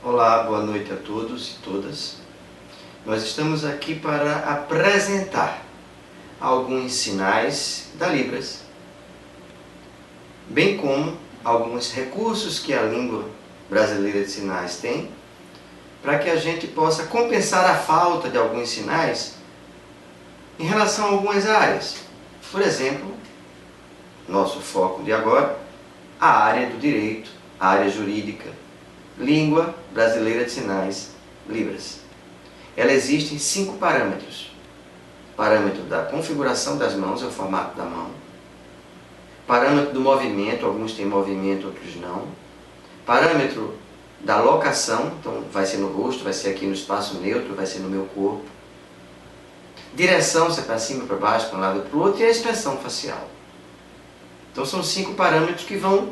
Olá, boa noite a todos e todas. Nós estamos aqui para apresentar alguns sinais da Libras, bem como alguns recursos que a língua brasileira de sinais tem, para que a gente possa compensar a falta de alguns sinais em relação a algumas áreas. Por exemplo, nosso foco de agora, a área do direito, a área jurídica, língua brasileira de sinais, Libras. Ela existe em 5 parâmetros. Parâmetro da configuração das mãos, é o formato da mão. Parâmetro do movimento, alguns têm movimento, outros não. Parâmetro da locação, então vai ser no rosto, vai ser aqui no espaço neutro, vai ser no meu corpo. Direção, se é para cima, para baixo, para um lado ou para o outro, e a expressão facial. Então são 5 parâmetros que vão,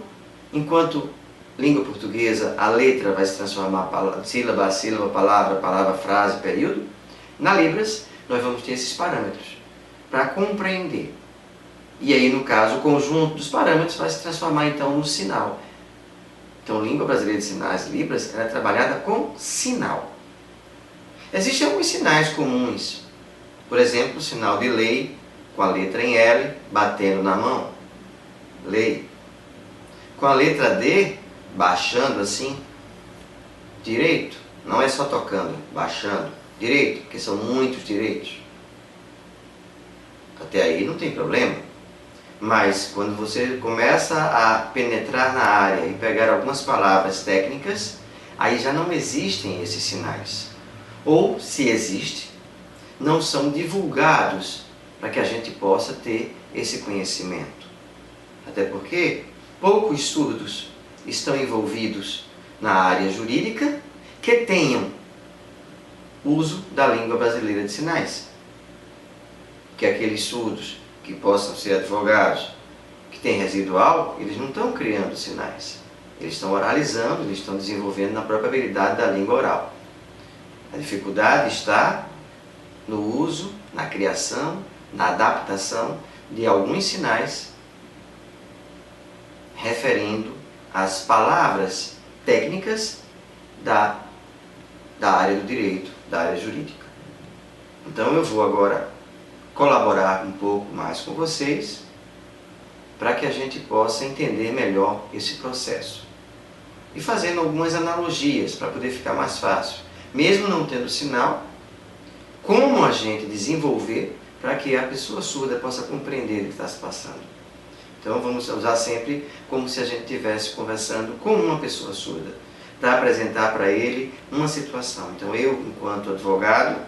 enquanto língua portuguesa, a letra vai se transformar sílaba a sílaba, palavra a palavra, frase, período. Na Libras, nós vamos ter esses parâmetros para compreender. E aí, no caso, o conjunto dos parâmetros vai se transformar então no sinal. Então, língua brasileira de sinais, Libras, ela é trabalhada com sinal. Existem alguns sinais comuns. Por exemplo, o sinal de lei, com a letra em L, batendo na mão. Lei. Com a letra D, baixando assim, direito, não é só tocando, baixando, direito, porque são muitos direitos. Até aí não tem problema. Mas quando você começa a penetrar na área e pegar algumas palavras técnicas, aí já não existem esses sinais. Ou, se existe, não são divulgados para que a gente possa ter esse conhecimento. Até porque poucos estudos estão envolvidos na área jurídica que tenham uso da língua brasileira de sinais. Que aqueles estudos que possam ser advogados, que têm residual, eles não estão criando sinais. Eles estão oralizando, eles estão desenvolvendo na própria habilidade da língua oral. A dificuldade está no uso, na criação, na adaptação de alguns sinais referindo as palavras técnicas da área do direito, da área jurídica. Então eu vou agora colaborar um pouco mais com vocês para que a gente possa entender melhor esse processo. E fazendo algumas analogias para poder ficar mais fácil. Mesmo não tendo sinal, como a gente desenvolver para que a pessoa surda possa compreender o que está se passando. Então vamos usar sempre como se a gente estivesse conversando com uma pessoa surda, para apresentar para ele uma situação. Então eu, enquanto advogado,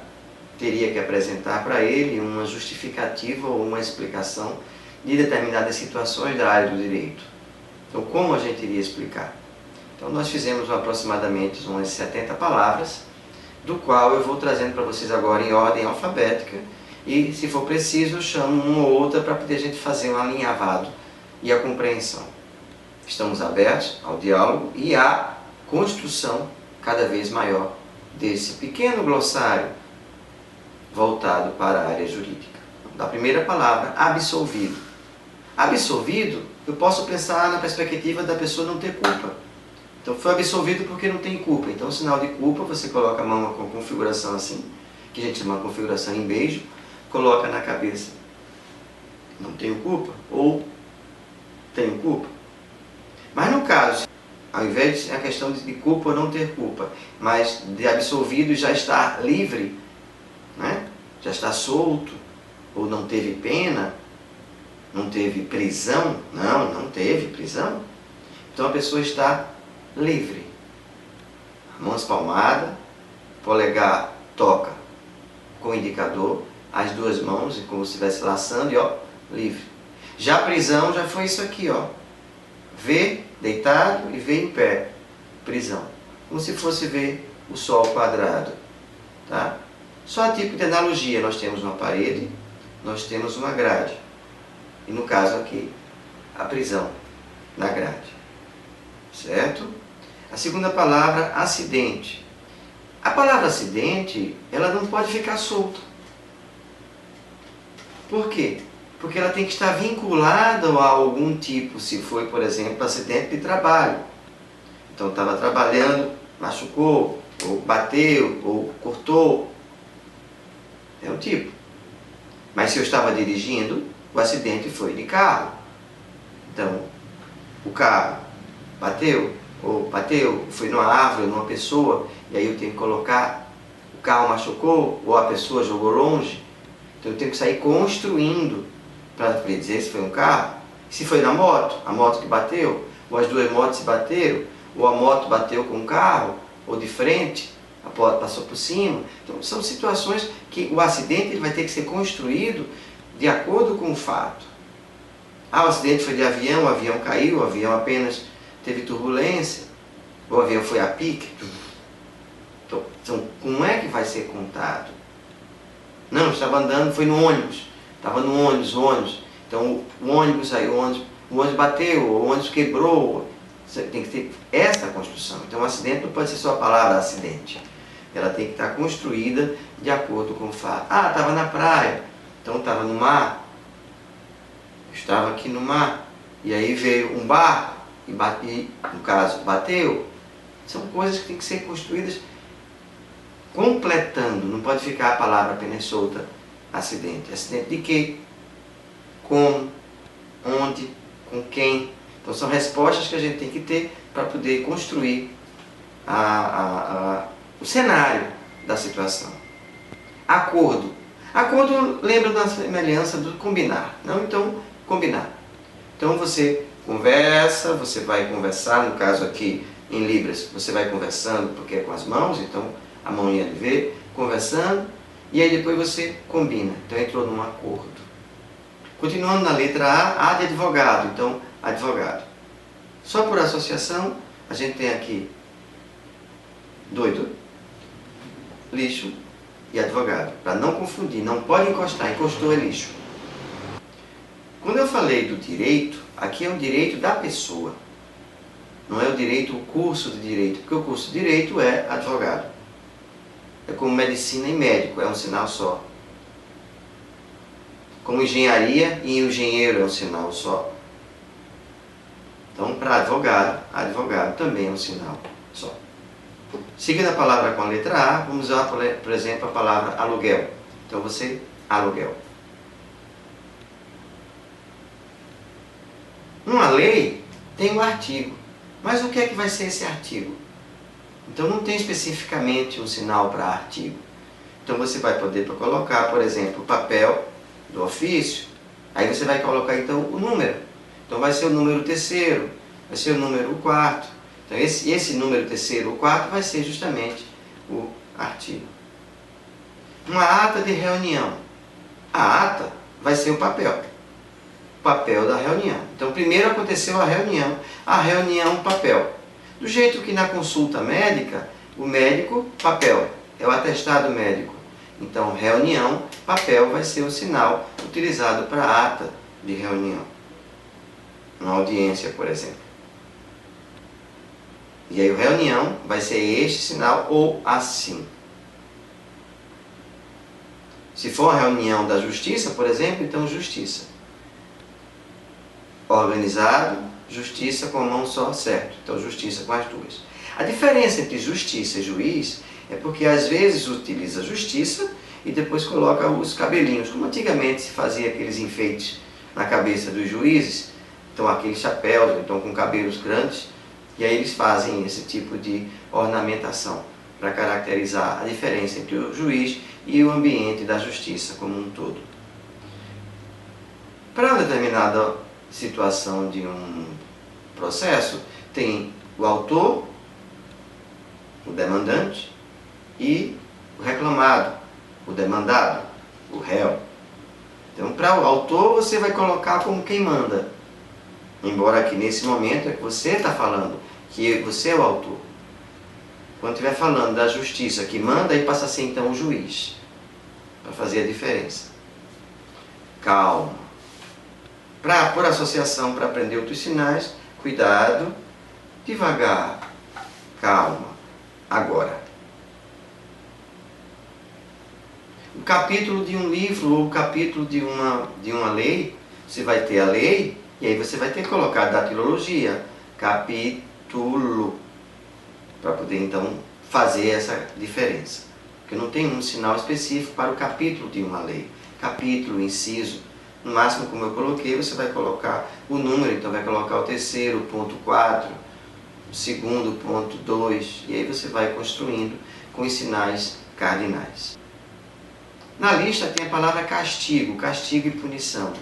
teria que apresentar para ele uma justificativa ou uma explicação de determinadas situações da área do direito. Então como a gente iria explicar? Então nós fizemos aproximadamente umas 70 palavras, do qual eu vou trazendo para vocês agora em ordem alfabética, e se for preciso eu chamo uma ou outra para poder a gente fazer um alinhavado e a compreensão. Estamos abertos ao diálogo e à construção cada vez maior desse pequeno glossário voltado para a área jurídica. Da primeira palavra, absolvido. Absolvido, eu posso pensar na perspectiva da pessoa não ter culpa. Então foi absolvido porque não tem culpa. Então o sinal de culpa, você coloca a mão com configuração assim, que a gente chama de configuração em beijo, coloca na cabeça. Não tenho culpa ou tenho culpa. Mas no caso, ao invés de a questão de culpa ou não ter culpa, mas de absolvido já estar livre, né? Já está solto, ou não teve pena, não teve prisão, não teve prisão, então a pessoa está livre. Mãos palmadas, polegar toca com o indicador, as duas mãos, como se estivesse laçando, e ó, livre. Já a prisão já foi isso aqui, ó. V deitado e V em pé. Prisão. Como se fosse ver o sol quadrado. Tá? Só a tipo de analogia, nós temos uma parede, nós temos uma grade. E no caso aqui, a prisão na grade. Certo? A segunda palavra, acidente. A palavra acidente, ela não pode ficar solta. Por quê? Porque ela tem que estar vinculada a algum tipo, se foi, por exemplo, acidente de trabalho. Então, estava trabalhando machucou, ou bateu, ou cortou. É um tipo. Mas se eu estava dirigindo, o acidente foi de carro. Então, o carro bateu, foi numa árvore, numa pessoa, e aí eu tenho que colocar, o carro machucou, ou a pessoa jogou longe, então eu tenho que sair construindo para dizer se foi um carro. Se foi na moto, a moto que bateu, ou as duas motos se bateram, ou a moto bateu com o carro, ou de frente, a moto passou por cima. Então são situações que o acidente ele vai ter que ser construído de acordo com o fato. Ah, o acidente foi de avião, o avião caiu, o avião apenas teve turbulência, o avião foi a pique. Então, como é que vai ser contado? Não, eu estava andando, foi no ônibus. Estava no ônibus, Então, o ônibus aí, o ônibus bateu, o ônibus quebrou. Tem que ter essa construção. Então, o acidente não pode ser só a palavra acidente. Ela tem que estar construída de acordo com o fato. Ah, estava na praia, então estava no mar. Eu estava aqui no mar, e aí veio um barco, e no caso, bateu. São coisas que têm que ser construídas completando, não pode ficar a palavra apenas solta. Acidente. Acidente de quê? Como? Onde? Com quem? Então são respostas que a gente tem que ter para poder construir o cenário da situação. Acordo. Acordo lembra da semelhança do combinar. Não? Então, combinar. Então você conversa, você vai conversar, no caso aqui em Libras, você vai conversando porque é com as mãos, então a mão ia ver, conversando, e aí depois você combina. Então entrou num acordo. Continuando na letra A de advogado, então advogado. Só por associação, a gente tem aqui doido, lixo e advogado. Para não confundir, não pode encostar, encostou é lixo. Quando eu falei do direito, aqui é o direito da pessoa. Não é o direito, o curso de direito, porque o curso de direito é advogado. É como medicina e médico, é um sinal só. Como engenharia e engenheiro é um sinal só. Então, para advogado, advogado também é um sinal só. Seguindo a palavra com a letra A, vamos usar, por exemplo, a palavra aluguel. Então, você, aluguel. Uma lei tem um artigo. Mas o que é que vai ser esse artigo? Então não tem especificamente um sinal para artigo. Então você vai poder colocar, por exemplo, o papel do ofício. Aí você vai colocar então o número. Então vai ser o número terceiro, vai ser o número quarto. Então esse número terceiro ou quarto vai ser justamente o artigo. Uma ata de reunião. A ata vai ser o papel. Papel da reunião. Então primeiro aconteceu a reunião, papel. Do jeito que na consulta médica, o médico, papel, é o atestado médico. Então reunião, papel vai ser o sinal utilizado para a ata de reunião. Uma audiência, por exemplo. E aí o reunião vai ser este sinal ou assim. Se for a reunião da justiça, por exemplo, então justiça. Organizado, justiça com a mão só, certo. Então justiça com as duas. A diferença entre justiça e juiz é porque às vezes utiliza justiça e depois coloca os cabelinhos, como antigamente se fazia aqueles enfeites na cabeça dos juízes, então aqueles chapéus, então com cabelos grandes, e aí eles fazem esse tipo de ornamentação para caracterizar a diferença entre o juiz e o ambiente da justiça como um todo. Para uma determinada situação de um processo, tem o autor, o demandante e o reclamado, o demandado, o réu. Então, para o autor, você vai colocar como quem manda. Embora aqui nesse momento é que você está falando, que você é o autor. Quando estiver falando da justiça que manda, aí passa a ser então o juiz, para fazer a diferença. Calma. Por associação, para aprender outros sinais, cuidado, devagar, calma. Agora, o capítulo de um livro ou o capítulo de uma lei, você vai ter a lei e aí você vai ter que colocar datilologia, capítulo. para poder então fazer essa diferença. Porque não tem um sinal específico para o capítulo de uma lei. Capítulo, inciso, no máximo, como eu coloquei, você vai colocar o número, então vai colocar o terceiro, ponto 4, o segundo, ponto 2, e aí você vai construindo com os sinais cardinais. Na lista tem a palavra castigo, castigo e punição.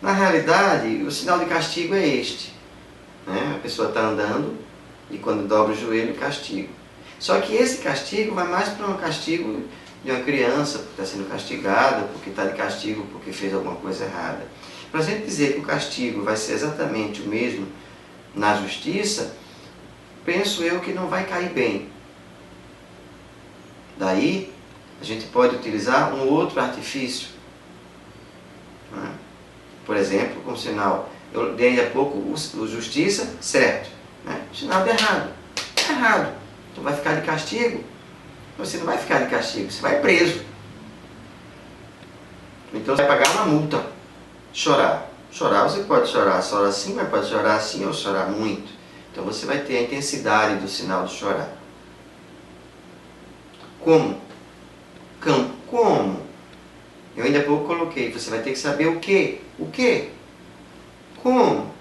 Na realidade, o sinal de castigo é este, né? A pessoa está andando e quando dobra o joelho, castigo. Só que esse castigo vai mais para um castigo de uma criança, porque está sendo castigada, porque está de castigo porque fez alguma coisa errada. Para a gente dizer que o castigo vai ser exatamente o mesmo na justiça, penso eu que não vai cair bem. Daí, a gente pode utilizar um outro artifício. Né? Por exemplo, como sinal, eu dei há pouco o justiça, certo. Né? Sinal de errado. Errado. Então vai ficar de castigo. Você não vai ficar de castigo, você vai preso. Então você vai pagar uma multa. Chorar. Chorar, você pode chorar só assim, mas pode chorar assim ou chorar muito. Então você vai ter a intensidade do sinal de chorar. Como? Como? Eu ainda há pouco coloquei, você vai ter que saber o quê? O quê? Como?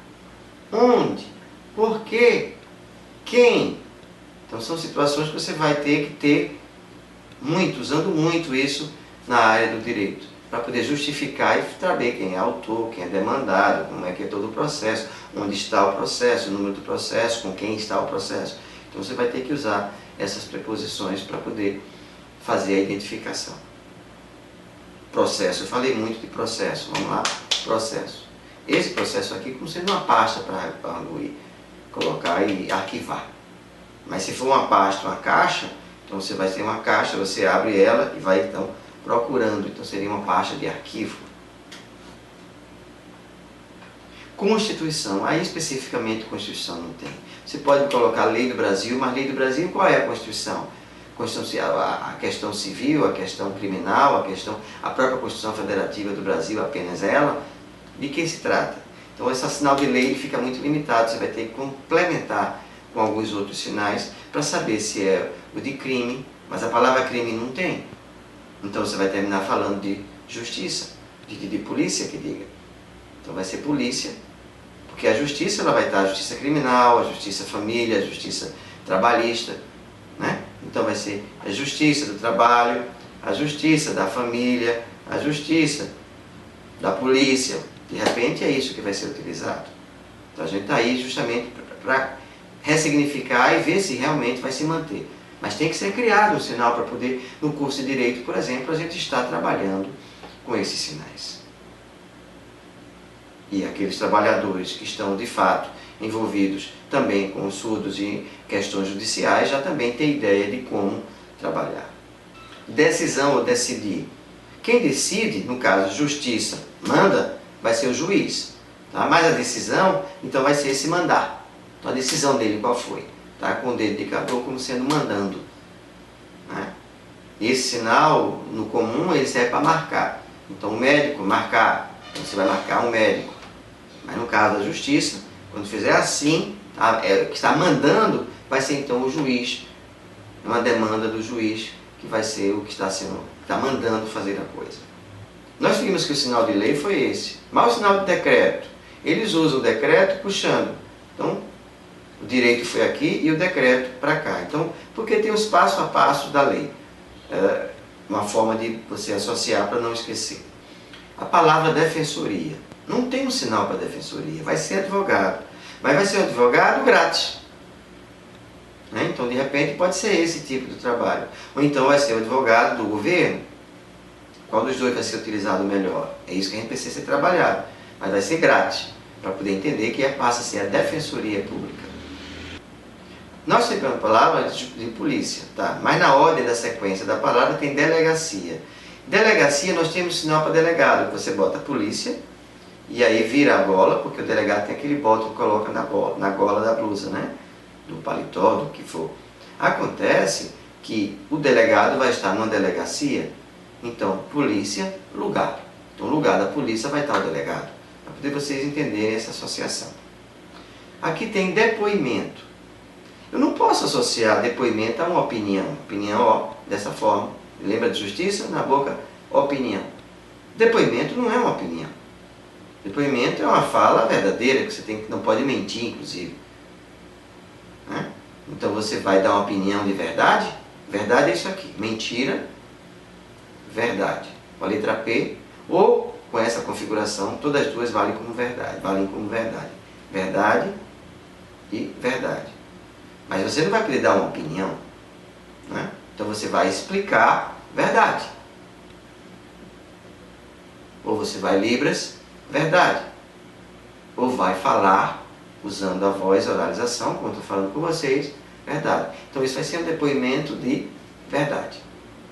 Onde? Por quê? Quem? Então são situações que você vai ter que ter muito, usando muito isso na área do direito, para poder justificar e saber quem é autor, quem é demandado, como é que é todo o processo, onde está o processo, o número do processo, com quem está o processo. Então você vai ter que usar essas preposições para poder fazer a identificação. Processo, eu falei muito de processo, vamos lá, processo. Esse processo aqui como sendo uma pasta para colocar e arquivar. Mas se for uma pasta, uma caixa, então você vai ter uma caixa, você abre ela e vai então procurando. Então seria uma pasta de arquivo. Constituição, aí especificamente Constituição não tem. Você pode colocar Lei do Brasil, mas Lei do Brasil qual é a Constituição? A questão civil, a questão criminal, a própria Constituição Federativa do Brasil, apenas ela, de que se trata? Então esse sinal de lei fica muito limitado, você vai ter que complementar com alguns outros sinais para saber se é o de crime, mas a palavra crime não tem. Então você vai terminar falando de justiça, de polícia que diga. Então vai ser polícia, porque a justiça ela vai estar a justiça criminal, a justiça família, a justiça trabalhista, né? Então vai ser a justiça do trabalho, a justiça da família, a justiça da polícia. De repente é isso que vai ser utilizado. Então a gente está aí justamente para ressignificar e ver se realmente vai se manter. Mas tem que ser criado um sinal para poder, no curso de Direito, por exemplo, a gente está trabalhando com esses sinais. E aqueles trabalhadores que estão, de fato, envolvidos também com os surdos e questões judiciais, já também têm ideia de como trabalhar. Decisão ou decidir. Quem decide, no caso, justiça, manda, vai ser o juiz. Tá? Mas a decisão, então, vai ser esse mandar. Então, a decisão dele qual foi? Tá? Com o dedo indicador como sendo mandando. Né? Esse sinal, no comum, ele serve para marcar. Então, o médico, marcar. Então, você vai marcar um médico. Mas no caso da justiça, quando fizer assim, o que está mandando vai ser então o juiz, uma demanda do juiz, que vai ser o que está mandando fazer a coisa. Nós vimos que o sinal de lei foi esse, mas o sinal de decreto, eles usam o decreto puxando. Então, o direito foi aqui e o decreto para cá. Então, porque tem os passo a passo da lei. É uma forma de você associar para não esquecer. A palavra defensoria. Não tem um sinal para defensoria, vai ser advogado. Mas vai ser um advogado grátis. Né? Então, de repente, pode ser esse tipo de trabalho. Ou então vai ser o advogado do governo. Qual dos dois vai ser utilizado melhor? É isso que a gente precisa ser trabalhado. Mas vai ser grátis, para poder entender que passa a ser a defensoria pública. Nós temos a palavra de polícia, tá? Mas na ordem da sequência da palavra tem delegacia. Delegacia, nós temos sinal para delegado, que você bota polícia, e aí vira a gola, porque o delegado tem aquele botão que coloca na gola da blusa, né? Do paletó, do que for. Acontece que o delegado vai estar numa delegacia, então polícia, lugar. Então, no lugar da polícia vai estar o delegado, para poder vocês entenderem essa associação. Aqui tem depoimento. Eu não posso associar depoimento a uma opinião. Opinião, ó, dessa forma. Lembra de justiça? Na boca, opinião. Depoimento não é uma opinião. Depoimento é uma fala verdadeira, que você não pode mentir, inclusive. Né? Então você vai dar uma opinião de verdade? Verdade é isso aqui. Mentira, verdade. Com a letra P, ou com essa configuração, todas as duas valem como verdade. Verdade e verdade. Mas você não vai poder dar uma opinião. Né? Então você vai explicar verdade. Ou você vai Libras, verdade. Ou vai falar, usando a voz, a oralização, como eu estou falando com vocês, verdade. Então isso vai ser um depoimento de verdade.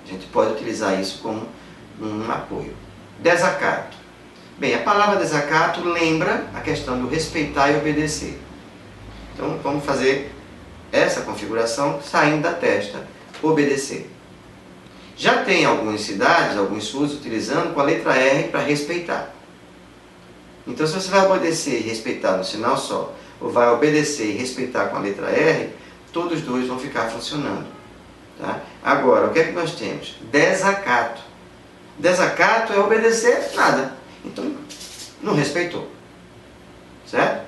A gente pode utilizar isso como um apoio. Desacato. Bem, a palavra desacato lembra a questão do respeitar e obedecer. Então vamos fazer essa configuração saindo da testa, obedecer. Já tem algumas cidades, alguns SUS utilizando com a letra R para respeitar. Então se você vai obedecer e respeitar no sinal só, ou vai obedecer e respeitar com a letra R, todos os dois vão ficar funcionando. Tá? Agora, o que é que nós temos? Desacato. Desacato é obedecer nada. Então, não respeitou. Certo?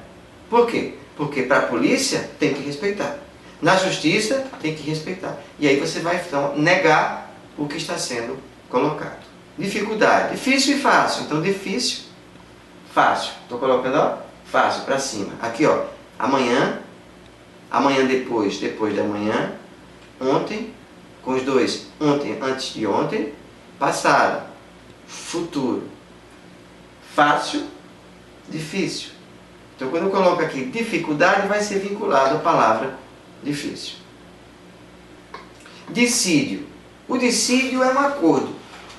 Por quê? Porque para a polícia tem que respeitar. Na justiça tem que respeitar. E aí você vai então negar o que está sendo colocado. Dificuldade. Difícil e fácil. Então, difícil, fácil. Estou colocando, ó, fácil para cima. Aqui, ó. Amanhã, amanhã depois, depois da manhã, ontem, com os dois, ontem, antes de ontem, passado, futuro. Fácil, difícil. Então, quando eu coloco aqui dificuldade, vai ser vinculado à palavra difícil. Dissídio. O dissídio é um acordo,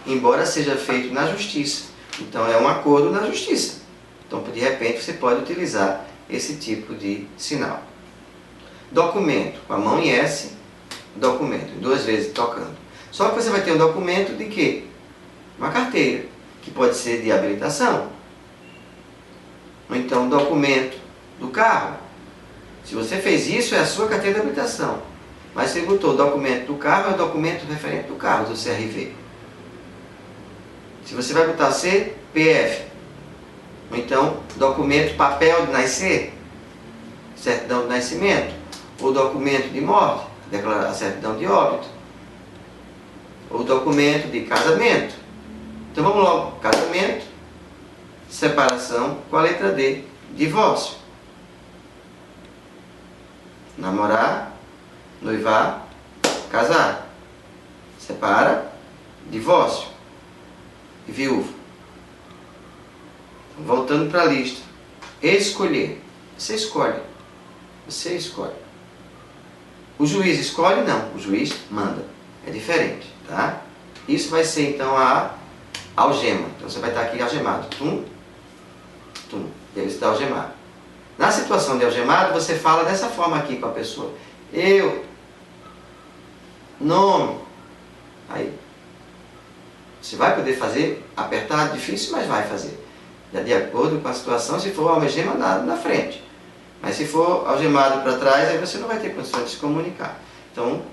embora seja feito na justiça. Então, é um acordo na justiça. Então, de repente, você pode utilizar esse tipo de sinal. Documento, com a mão em S, documento, duas vezes tocando. Só que você vai ter um documento de quê? Uma carteira, que pode ser de habilitação. Ou então, documento do carro. Se você fez isso, é a sua carteira de habilitação. Mas se botou o documento do carro, é o documento referente do carro, do CRV. Se você vai botar CPF, ou então, documento, papel de nascer, certidão de nascimento, ou documento de morte, a certidão de óbito, ou documento de casamento. Então vamos logo, casamento, separação com a letra D, divórcio. Namorar, noivar, casar. Separa, divórcio e viúva. Voltando para a lista. Escolher. Você escolhe. Você escolhe. O juiz escolhe? Não. O juiz manda. É diferente, tá? Isso vai ser então a algema. Então você vai estar aqui algemado. Tum, tum. Ele está algemado. Na situação de algemado, você fala dessa forma aqui com a pessoa. Eu, nome. Aí. Você vai poder fazer apertado, difícil, mas vai fazer. Já de acordo com a situação, se for algema na frente. Mas se for algemado para trás, aí você não vai ter condições de se comunicar. Então,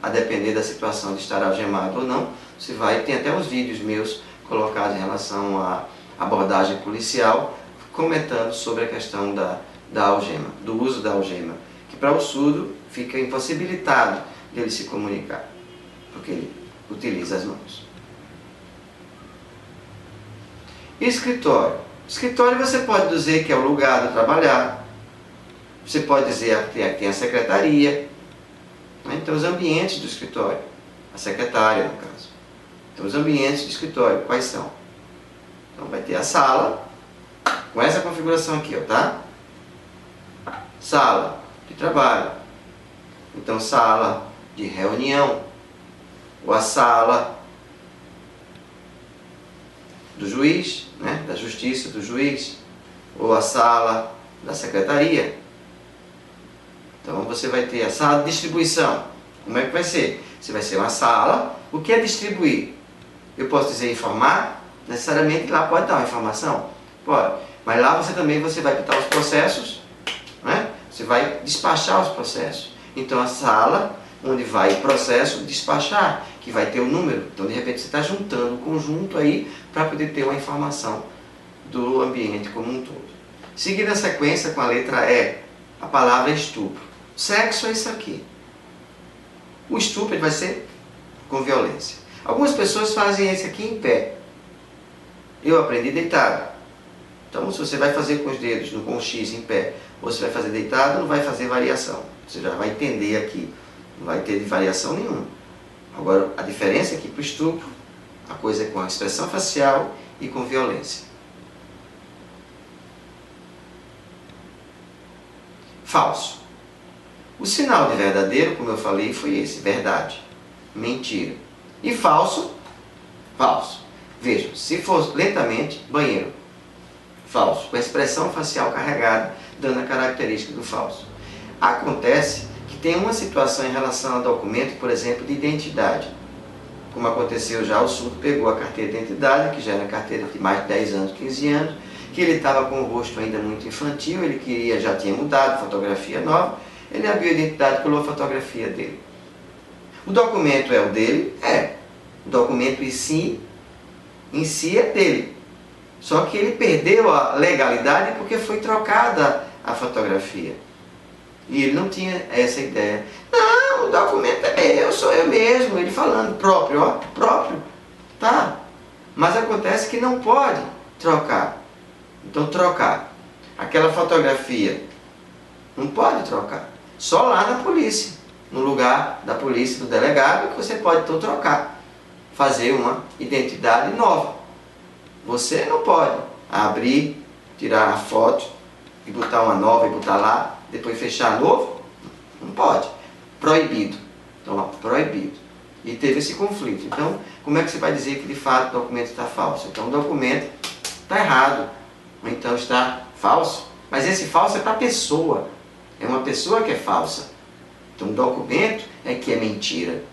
a depender da situação de estar algemado ou não, você vai, tem até uns vídeos meus colocados em relação à abordagem policial, comentando sobre a questão da algema, do uso da algema, que para o surdo fica impossibilitado de ele se comunicar, porque ele utiliza as mãos. Escritório. Escritório você pode dizer que é o lugar de trabalhar, você pode dizer que tem a secretaria, né? Então os ambientes do escritório, a secretária no caso. Então os ambientes do escritório, quais são? Então vai ter a sala, com essa configuração aqui, ó, tá? Sala de trabalho, então sala de reunião, ou a sala do juiz, né? Da justiça do juiz, ou a sala da secretaria. Então você vai ter a sala de distribuição. Como é que vai ser? Você vai ser uma sala. O que é distribuir? Eu posso dizer informar? Necessariamente lá pode dar uma informação? Pode. Mas lá você também vai botar os processos, né? Você vai despachar os processos. Então a sala onde vai o processo despachar, que vai ter o número. Então de repente você está juntando o conjunto aí para poder ter uma informação do ambiente como um todo. Seguindo a sequência com a letra E, a palavra estupro. Sexo é isso aqui. O estupro vai ser com violência. Algumas pessoas fazem esse aqui em pé. Eu aprendi deitado. Então, se você vai fazer com os dedos, com o X em pé, ou se vai fazer deitado, não vai fazer variação. Você já vai entender aqui. Não vai ter variação nenhuma. Agora, a diferença é que para o estupro, a coisa é com a expressão facial e com violência. Falso. O sinal de verdadeiro, como eu falei, foi esse, verdade, mentira. E falso, falso. Vejam, se for lentamente, banheiro, falso, com a expressão facial carregada, dando a característica do falso. Acontece que tem uma situação em relação ao documento, por exemplo, de identidade. Como aconteceu já, o surdo pegou a carteira de identidade, que já era carteira de mais de 10 anos, 15 anos, que ele estava com o rosto ainda muito infantil, ele queria, já tinha mudado, fotografia nova, ele abriu a identidade e colocou a fotografia dele. O documento é o dele? É. O documento em si é dele. Só que ele perdeu a legalidade porque foi trocada a fotografia. E ele não tinha essa ideia. Não, o documento é meu, sou eu mesmo. Ele falando, próprio, ó, próprio. Tá. Mas acontece que não pode trocar. Então, trocar. Aquela fotografia não pode trocar. Só lá na polícia. No lugar da polícia, do delegado, que você pode então trocar. Fazer uma identidade nova. Você não pode abrir, tirar a foto e botar uma nova e botar lá, depois fechar novo. Não pode. Proibido. Então, ó, proibido. E teve esse conflito. Então, como é que você vai dizer que de fato o documento está falso? Então, o documento está errado. Ou então está falso. Mas esse falso é para a pessoa. É uma pessoa que é falsa. Então, o documento é que é mentira.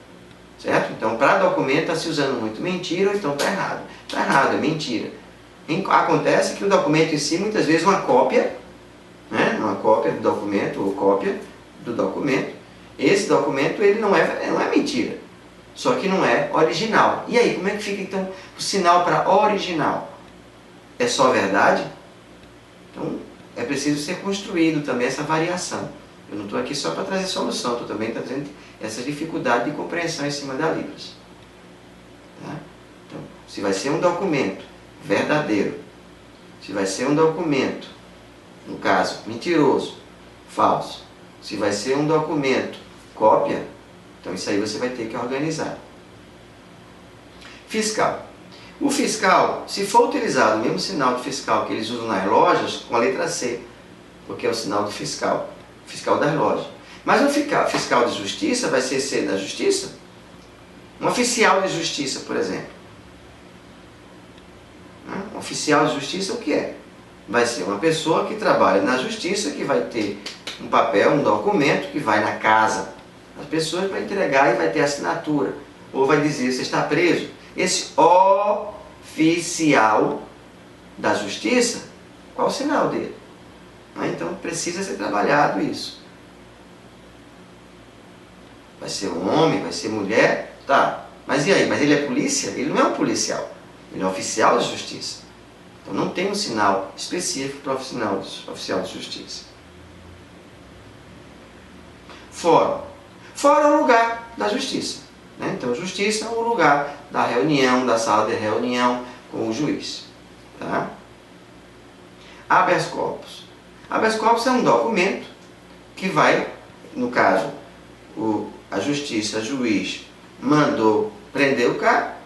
Certo? Então, para documento está se usando muito mentira, ou então está errado. Está errado, é mentira. Acontece que o documento em si, muitas vezes, uma cópia, né? Uma cópia do documento, ou cópia do documento. Esse documento, ele não é mentira. Só que não é original. E aí, como é que fica, então, o sinal para original? É só verdade? Então, é preciso ser construído também essa variação. Eu não estou aqui só para trazer solução, estou também trazendo essa dificuldade de compreensão em cima da Libras. Tá? Então, se vai ser um documento verdadeiro, se vai ser um documento, no caso, mentiroso, falso, se vai ser um documento cópia, então isso aí você vai ter que organizar. Fiscal. O fiscal, se for utilizado o mesmo sinal de fiscal que eles usam nas lojas, com a letra C, porque é o sinal do fiscal das lojas. Mas o fiscal de justiça vai ser C da justiça? Um oficial de justiça, por exemplo. Um oficial de justiça o que é? Vai ser uma pessoa que trabalha na justiça, que vai ter um papel, um documento, que vai na casa das pessoas para entregar e vai ter assinatura. Ou vai dizer, você está preso. Esse oficial da justiça, qual o sinal dele? Então precisa ser trabalhado isso. Vai ser um homem, vai ser mulher, tá. Mas e aí? Mas ele é polícia? Ele não é um policial. Ele é um oficial de justiça. Então não tem um sinal específico para o oficial de justiça. Fórum. Fórum é o lugar da justiça. Né? Então justiça é o lugar da reunião, da sala de reunião com o juiz. Tá? Habeas corpus. Habeas corpus é um documento que vai, no caso, a justiça, o juiz, mandou prender o cara,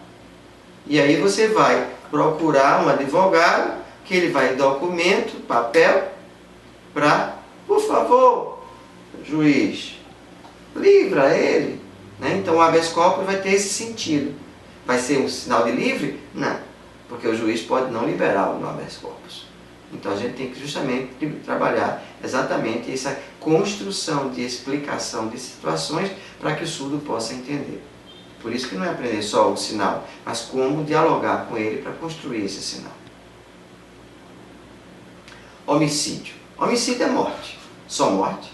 e aí você vai procurar um advogado, que ele vai documento, papel, para, por favor, juiz, livra ele. Né? Então o habeas corpus vai ter esse sentido. Vai ser um sinal de livre? Não, porque o juiz pode não liberar o habeas corpus. Então a gente tem que justamente trabalhar exatamente essa construção de explicação de situações para que o surdo possa entender. Por isso que não é aprender só o sinal, mas como dialogar com ele para construir esse sinal. Homicídio. Homicídio é morte. Só morte.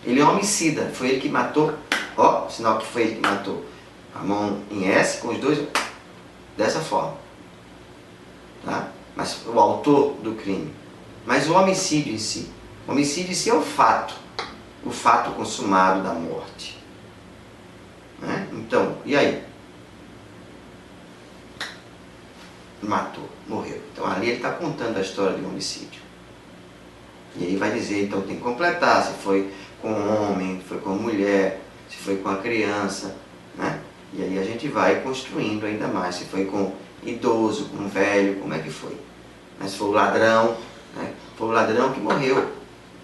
Ele é homicida, foi ele que matou, ó, sinal que foi ele que matou. A mão em S, com os dois, dessa forma. Tá? Mas o autor do crime. Mas o homicídio em si. O homicídio em si é o fato consumado da morte. Né? Então, e aí? Matou, morreu. Então ali ele está contando a história de um homicídio. E aí vai dizer, então tem que completar, se foi com homem, se foi com mulher, se foi com a criança, né? E aí a gente vai construindo ainda mais, se foi com idoso, com velho, como é que foi? Mas se foi o ladrão, né? Foi o ladrão que morreu.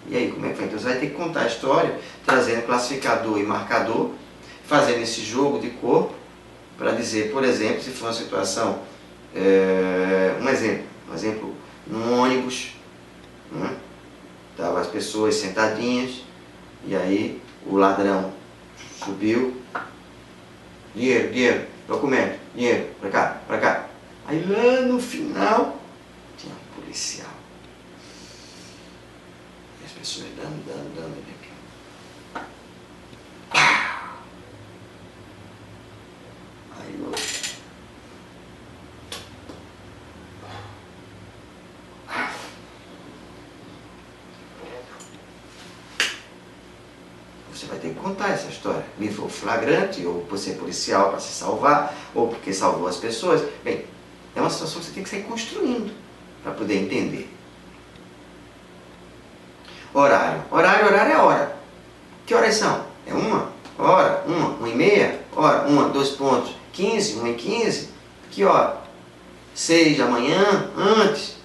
E aí, como é que foi? Então você vai ter que contar a história, trazendo classificador e marcador, fazendo esse jogo de corpo, para dizer, por exemplo, se for uma situação, um exemplo, num ônibus, né? Estavam as pessoas sentadinhas, e aí o ladrão subiu, dinheiro, documento, dinheiro, pra cá. Aí lá no final, tinha um policial. E as pessoas dando, aqui. Aí eu... Você vai ter que contar essa história. Livrou flagrante, ou por ser policial para se salvar, ou porque salvou as pessoas. Bem, é uma situação que você tem que sair construindo para poder entender. Horário. Horário é hora. Que horas são? É uma hora, uma e meia, hora, 2 pontos, 15, 1h15. Que hora? 6 da manhã, antes.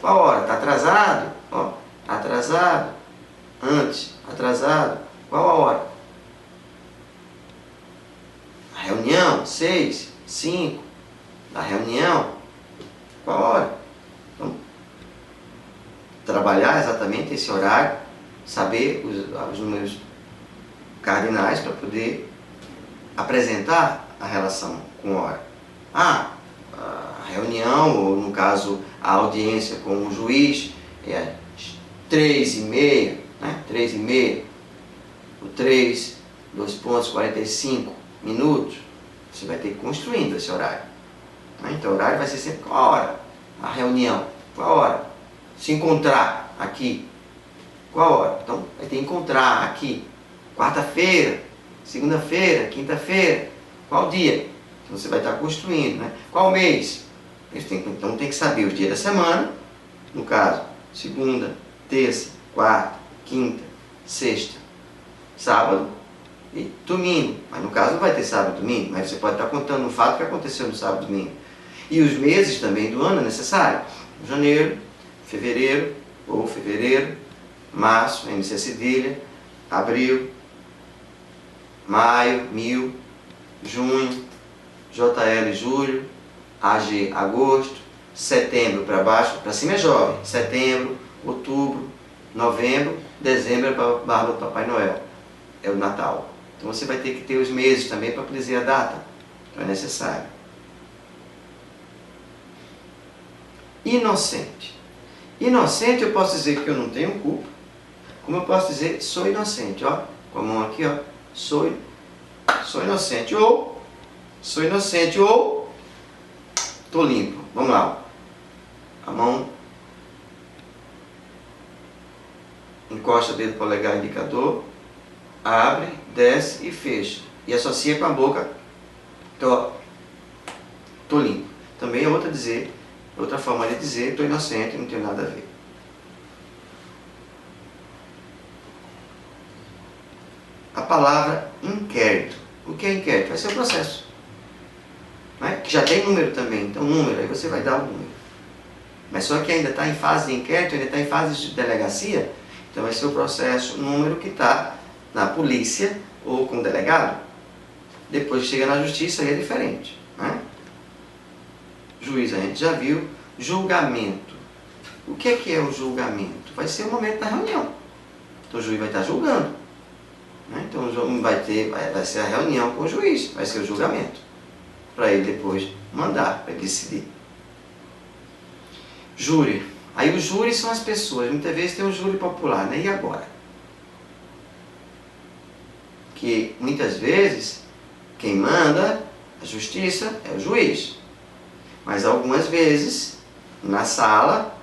Qual hora? Está atrasado? Ó, atrasado, antes, atrasado. Qual a hora? A reunião, 6, 5. Da reunião, qual a hora? Então, trabalhar exatamente esse horário, saber os números cardinais para poder apresentar a relação com a hora. A reunião, ou no caso a audiência com o juiz, é 3h30, né? 3h30. O 3, 2 pontos, 45 minutos, você vai ter que ir construindo esse horário. Então o horário vai ser sempre qual a hora? A reunião, qual a hora? Se encontrar aqui, qual a hora? Então vai ter que encontrar aqui, quarta-feira, segunda-feira, quinta-feira, qual dia? Então você vai estar construindo, né? Qual mês? Então tem que saber os dias da semana, no caso, segunda, terça, quarta, quinta, sexta, sábado e domingo. Mas no caso não vai ter sábado e domingo, mas você pode estar contando um fato que aconteceu no sábado e domingo. E os meses também do ano é necessário. Janeiro, fevereiro, março, MC cedilha, abril, maio, mil, junho, JL, julho, AG, agosto, setembro para baixo, para cima é jovem, setembro, outubro, novembro, dezembro é para barba do Papai Noel. É o Natal. Então você vai ter que ter os meses também para dizer a data. Então é necessário. Inocente. Inocente eu posso dizer que eu não tenho culpa. Como eu posso dizer, sou inocente. Ó, com a mão aqui, ó. Sou inocente. Ou, sou inocente. Ou, estou limpo. Vamos lá. A mão encosta o dedo polegar indicador. Abre, desce e fecha. E associa com a boca. Tô limpo. Também é outra forma de dizer, estou inocente, não tenho nada a ver. A palavra inquérito. O que é inquérito? Vai ser o processo. Né? Que já tem número também. Então número, aí você vai dar o número. Mas só que ainda está em fase de inquérito, ainda está em fase de delegacia. Então vai ser o processo, o número que está na polícia ou com o delegado. Depois que chega na justiça, aí é diferente. Né? Juiz, a gente já viu. Julgamento. O que é o julgamento? Vai ser o momento da reunião. Então o juiz vai estar julgando. Né? Então vai ser a reunião com o juiz, vai ser o julgamento. Para ele depois mandar, para ele decidir. Júri. Aí os júris são as pessoas. Muitas vezes tem um júri popular, né? E agora? que muitas vezes quem manda a justiça é o juiz. Mas algumas vezes, na sala,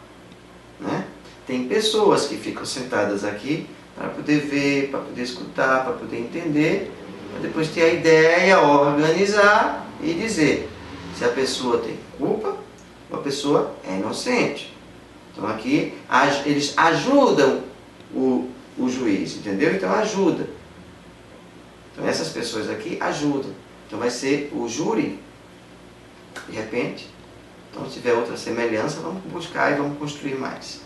né, tem pessoas que ficam sentadas aqui para poder ver, para poder escutar, para poder entender, para depois ter a ideia, organizar e dizer se a pessoa tem culpa ou a pessoa é inocente. Então aqui eles ajudam o juiz, entendeu? Então ajuda. Então essas pessoas aqui ajudam. Então vai ser o júri, de repente. Então se tiver outra semelhança, vamos buscar e vamos construir mais.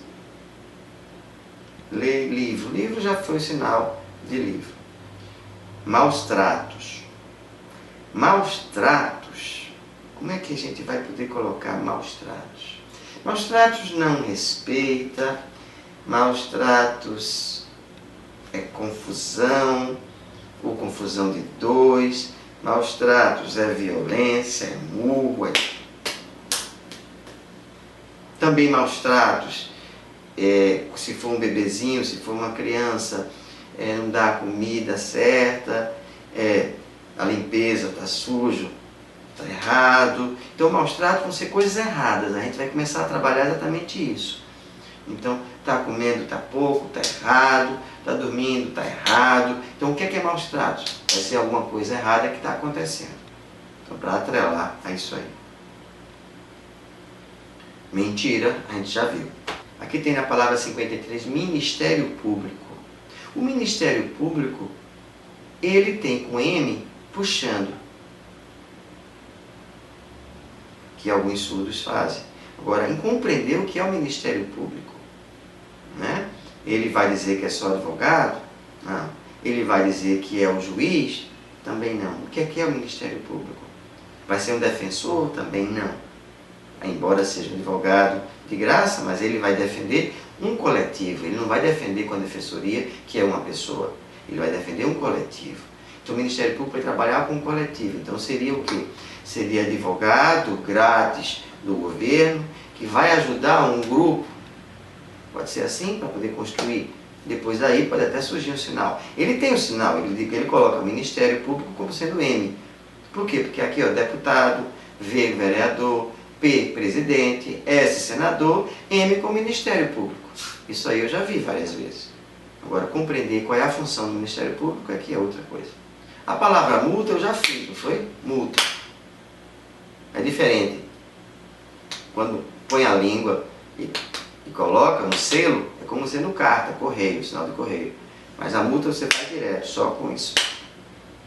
Ler livro. Livro já foi o sinal de livro. Maus tratos. Maus tratos. Como é que a gente vai poder colocar maus tratos? Maus tratos não respeita. Maus tratos é confusão, ou confusão de dois. Maus tratos é violência, é murro, Também maus tratos, se for um bebezinho, se for uma criança, não dá a comida certa, a limpeza está sujo, está errado. Então maus tratos vão ser coisas erradas, a gente vai começar a trabalhar exatamente isso. Então, está comendo, está pouco, está errado, está dormindo, está errado. Então, o que é maus tratos? Vai ser alguma coisa errada que está acontecendo. Então, para atrelar a isso aí. Mentira, a gente já viu. Aqui tem na palavra 53, Ministério Público. O Ministério Público, ele tem com M puxando, que alguns surdos fazem. Agora, em compreender o que é o Ministério Público, né? Ele vai dizer que é só advogado? Não. Ele vai dizer que é o juiz? Também não. O que é o Ministério Público? Vai ser um defensor? Também não. Embora seja um advogado de graça, mas ele vai defender um coletivo. Ele não vai defender com a defensoria, que é uma pessoa. Ele vai defender um coletivo. Então o Ministério Público vai trabalhar com um coletivo. Então seria o quê? Seria advogado grátis do governo, que vai ajudar um grupo. Pode ser assim, para poder construir. Depois daí pode até surgir um sinal. Ele tem o sinal, ele coloca o Ministério Público como sendo M. Por quê? Porque aqui, ó, deputado, V, vereador, P, presidente, S, senador, M como Ministério Público. Isso aí eu já vi várias vezes. Agora, compreender qual é a função do Ministério Público aqui é outra coisa. A palavra multa eu já fiz, não foi? Multa. É diferente. Quando põe a língua e coloca um selo, é como sendo carta, correio, sinal de correio. Mas a multa você faz direto, só com isso.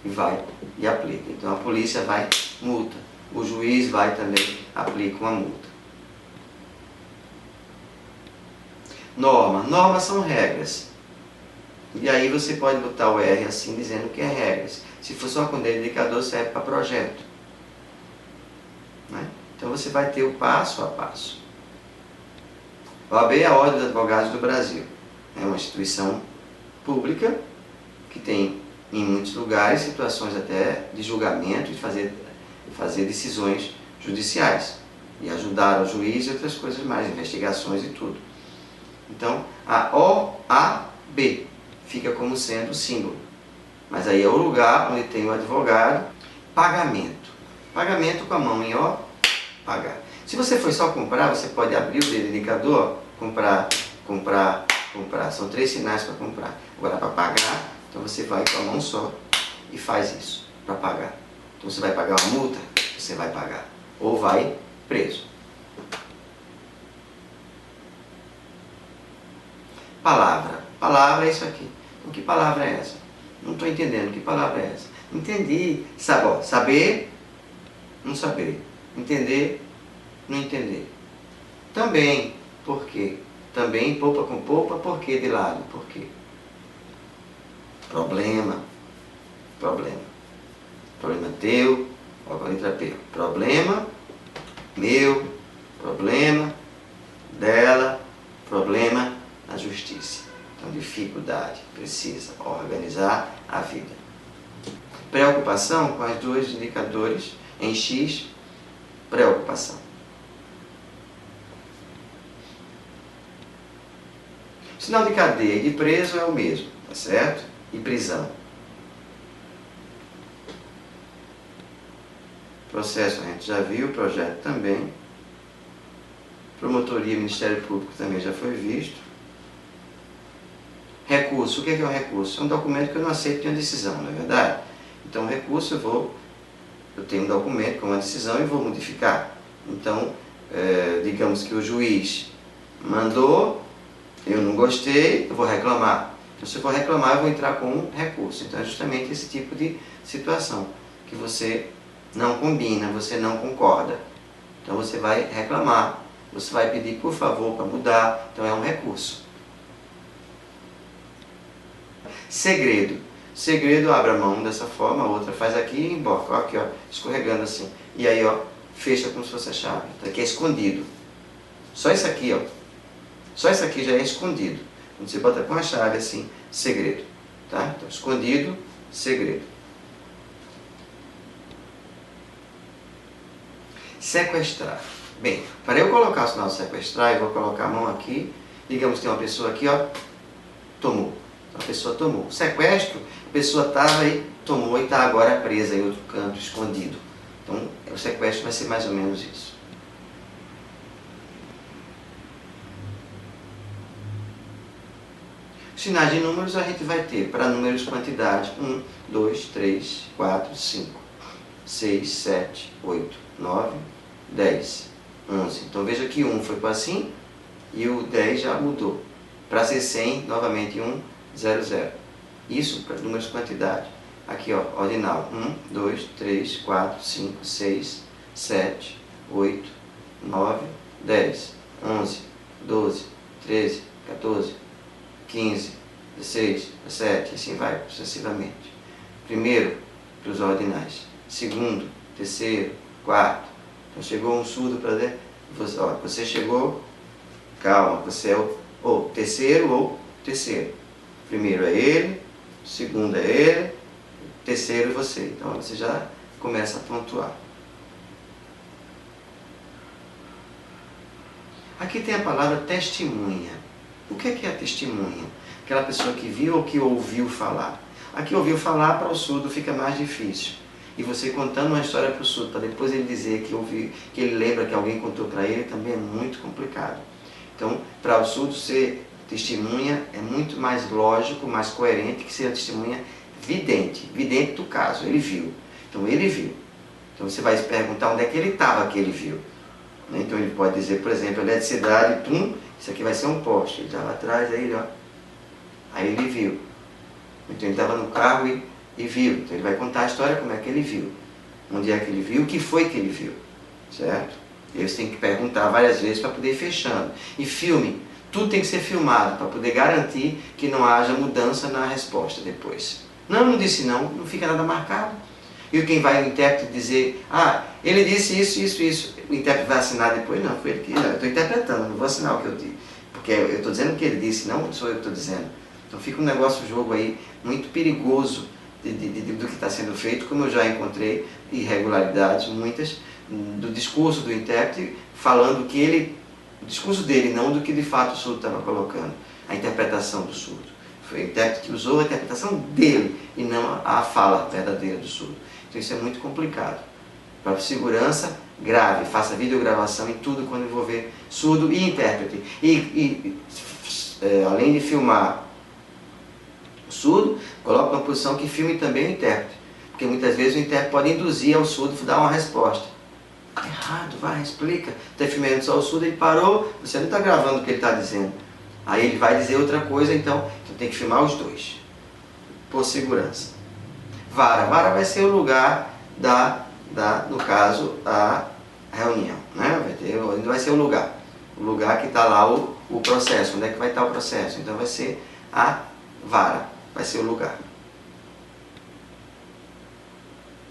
E vai e aplica. Então a polícia vai, multa. O juiz vai também, aplica uma multa. Norma. Normas são regras. E aí você pode botar o R assim, dizendo que é regras. Se for só com indicador, serve para projeto. Né? Então você vai ter o passo a passo. A OAB é a Ordem dos Advogados do Brasil. É uma instituição pública que tem em muitos lugares situações até de julgamento e fazer decisões judiciais e ajudar o juiz e outras coisas mais, investigações e tudo. Então a OAB fica como sendo o símbolo, mas aí é o lugar onde tem o advogado. Pagamento. Pagamento com a mão em O, pagar. Se você for só comprar, você pode abrir o dedo indicador, comprar, comprar, comprar. São 3 sinais para comprar. Agora para pagar, então você vai com a mão só e faz isso, para pagar. Então você vai pagar uma multa, você vai pagar. Ou vai preso. Palavra. Palavra é isso aqui. Então que palavra é essa? Não estou entendendo. Que palavra é essa? Entendi. Saber, não saber. Entender, não entender. Também, por quê? Também, polpa com polpa, por quê de lado? Por quê? Problema. Problema. Problema teu, ó, com a letra P. Problema meu, problema dela, problema na justiça. Então, dificuldade, precisa organizar a vida. Preocupação com os 2 indicadores em X, preocupação. O sinal de cadeia e de preso é o mesmo, tá certo? E prisão. Processo a gente já viu, projeto também. Promotoria, Ministério Público também já foi visto. Recurso, o que é um recurso? É um documento que eu não aceito de uma decisão, não é verdade? Então, recurso eu tenho um documento com uma decisão e vou modificar. Então, digamos que o juiz mandou, eu não gostei, eu vou reclamar. Então, se eu for reclamar, eu vou entrar com um recurso. Então, é justamente esse tipo de situação, que você não combina, você não concorda. Então, você vai reclamar, você vai pedir por favor para mudar, então é um recurso. Segredo. Segredo, abre a mão dessa forma, a outra faz aqui e emboca, ó, aqui, ó, escorregando assim. E aí, ó, fecha como se fosse a chave. Então, aqui é escondido. Só isso aqui, ó. Só isso aqui já é escondido. Quando você bota com a chave assim, segredo. Tá? Então, escondido, segredo. Sequestrar. Bem, para eu colocar o sinal de sequestrar, eu vou colocar a mão aqui. Digamos que tem uma pessoa aqui, ó, tomou. A pessoa tomou. Sequestro, a pessoa estava e tomou e está agora presa em outro canto, escondido. Então, o sequestro vai ser mais ou menos isso. Sinais de números a gente vai ter para números quantidade 1, 2, 3, 4, 5, 6, 7, 8, 9, 10, 11. Então veja que 1 foi para assim e o 10 já mudou. Para ser 100, novamente 1, 0, 0. Isso para números quantidade. Aqui, ó, ordinal. 1, 2, 3, 4, 5, 6, 7, 8, 9, 10, 11, 12, 13, 14, 15, 16, 17, assim vai sucessivamente. Primeiro, para os ordinais. Segundo, terceiro, quarto. Então chegou um surdo para dentro. Você chegou, calma, você é o terceiro ou terceiro. Primeiro é ele, segundo é ele, terceiro você. Então você já começa a pontuar. Aqui tem a palavra testemunha. O que é a testemunha? Aquela pessoa que viu ou que ouviu falar. Aqui ouviu falar, para o surdo fica mais difícil. E você contando uma história para o surdo, para depois ele dizer que ele lembra que alguém contou para ele, também é muito complicado. Então, para o surdo ser testemunha é muito mais lógico, mais coerente que ser a testemunha vidente. Vidente do caso, ele viu. Então, ele viu. Então, você vai se perguntar onde é que ele estava que ele viu. Então, ele pode dizer, por exemplo, eletricidade, pum, isso aqui vai ser um poste. Ele estava atrás, aí ele, ó. Aí ele viu. Então ele estava no carro e viu. Então ele vai contar a história como é que ele viu. Onde é que ele viu, o que foi que ele viu. Certo? E você tem que perguntar várias vezes para poder ir fechando. E filme. Tudo tem que ser filmado para poder garantir que não haja mudança na resposta depois. Não disse não fica nada marcado. E quem vai o intérprete dizer, ele disse isso, isso, isso. O intérprete vai assinar depois? Não, foi ele que... eu estou interpretando, não vou assinar o que eu disse. Porque eu estou dizendo o que ele disse, não sou eu que estou dizendo. Então fica um negócio, jogo aí, muito perigoso do que está sendo feito, como eu já encontrei irregularidades, muitas, do discurso do intérprete, falando que ele, o discurso dele, não do que de fato o surdo estava colocando, a interpretação do surdo. Foi o intérprete que usou a interpretação dele e não a fala verdadeira do surdo. Então isso é muito complicado. Para segurança, grave, faça videogravação em tudo quando envolver surdo e intérprete. Além de filmar o surdo, coloque uma posição que filme também o intérprete. Porque muitas vezes o intérprete pode induzir ao surdo a dar uma resposta. Errado, vai, explica. Está filmando só o surdo, ele parou, você não está gravando o que ele está dizendo. Aí ele vai dizer outra coisa, então tem que filmar os dois. Por segurança. Vara. Vara vai ser o lugar no caso, a reunião. Né? Vai ser o lugar. O lugar que está lá o processo. Onde é que vai estar o processo? Então vai ser a vara. Vai ser o lugar.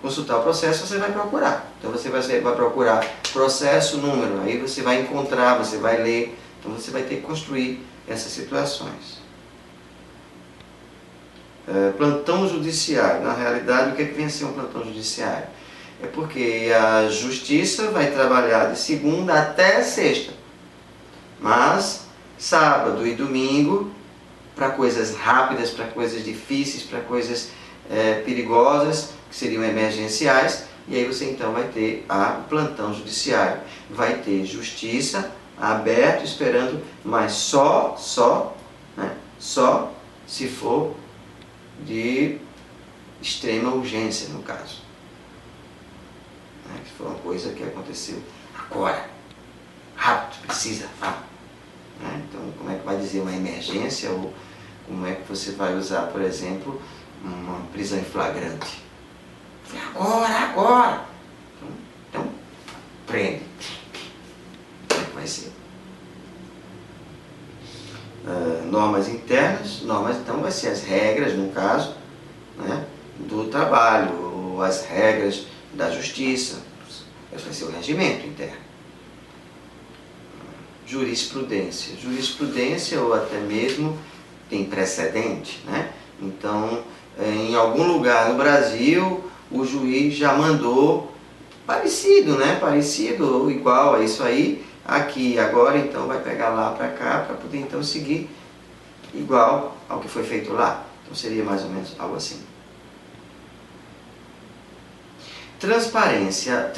Consultar o processo, você vai procurar. Então você vai procurar processo, número. Aí você vai encontrar, você vai ler. Então você vai ter que construir essas situações. Plantão judiciário. Na realidade, o que vem a ser um plantão judiciário? É porque a justiça vai trabalhar de segunda até sexta. Mas sábado e domingo, para coisas rápidas, para coisas difíceis, para coisas perigosas, que seriam emergenciais, e aí você então vai ter o plantão judiciário, vai ter justiça aberto, esperando, mas só se for de extrema urgência, no caso. Que foi uma coisa que aconteceu agora, rápido, precisa, rápido. Então, como é que vai dizer uma emergência, ou como é que você vai usar, por exemplo, uma prisão em flagrante? Agora! Então, prende. Como é que vai ser? Normas internas, então vai ser as regras, no caso, do trabalho, ou as regras da justiça. Esse vai ser o regimento interno. Jurisprudência, ou até mesmo tem precedente, Então, em algum lugar no Brasil, o juiz já mandou parecido, parecido ou igual a isso aí, aqui agora, então vai pegar lá para cá, para poder então seguir igual ao que foi feito lá. Então seria mais ou menos algo assim. Transparência,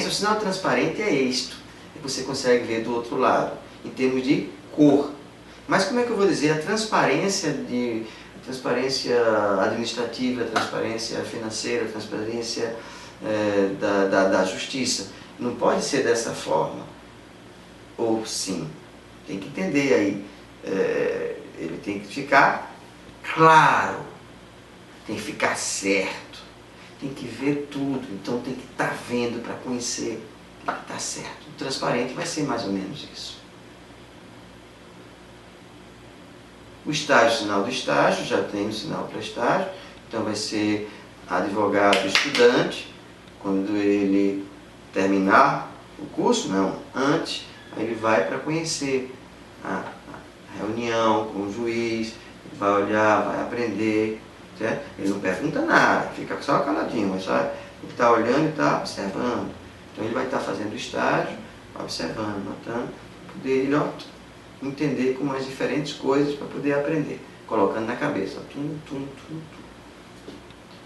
o sinal transparente é isto, você consegue ver do outro lado, em termos de cor. Mas como é que eu vou dizer a transparência administrativa, a transparência financeira, a transparência da justiça? Não pode ser dessa forma. Ou sim, tem que entender aí, ele tem que ficar claro, tem que ficar certo, tem que ver tudo, então tem que estar vendo para conhecer, tem que estar certo. O transparente vai ser mais ou menos isso. O estágio, sinal do estágio, já tem o sinal para estágio, então vai ser advogado estudante, quando ele terminar o curso, não, antes, aí ele vai para conhecer a reunião com o juiz, vai olhar, vai aprender, certo? Ele não pergunta nada, fica só caladinho, mas só ele está olhando e está observando. Então ele vai estar fazendo estágio, observando, notando, para poder ele entender com as diferentes coisas para poder aprender, colocando na cabeça.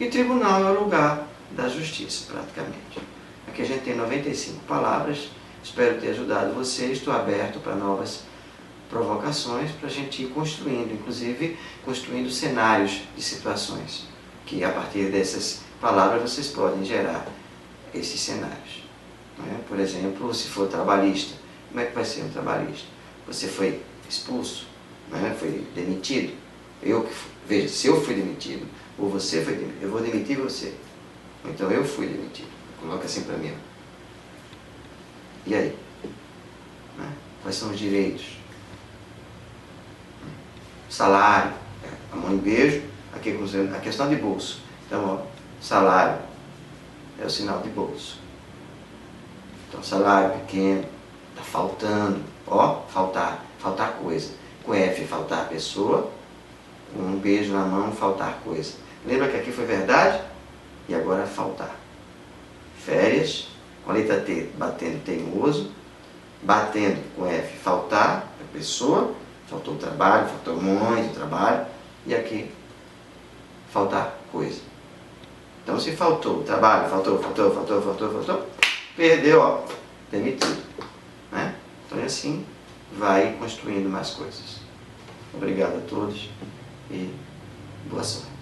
E tribunal é o lugar da justiça, praticamente. Aqui a gente tem 95 palavras, espero ter ajudado você, estou aberto para novas provocações, para a gente ir construindo, inclusive construindo cenários de situações, que a partir dessas palavras vocês podem gerar esses cenários. Por exemplo, se for trabalhista, como é que vai ser um trabalhista? Você foi expulso, foi demitido. Veja, se eu fui demitido, ou você foi demitido, eu vou demitir você. Então eu fui demitido. Coloca assim para mim. E aí? Quais são os direitos? Salário, a mão em beijo, aqui a questão de bolso. Então, salário é o sinal de bolso. Então, salário pequeno, está faltando, faltar coisa. Com F, faltar pessoa, com um beijo na mão, faltar coisa. Lembra que aqui foi verdade? E agora faltar. Férias, com a letra T, batendo teimoso, batendo com F, faltar a pessoa, faltou o trabalho, faltou muito trabalho, e aqui, faltar coisa. Então, se faltou o trabalho, faltou, perdeu, demitido. Então, assim, vai construindo mais coisas. Obrigado a todos e boa sorte.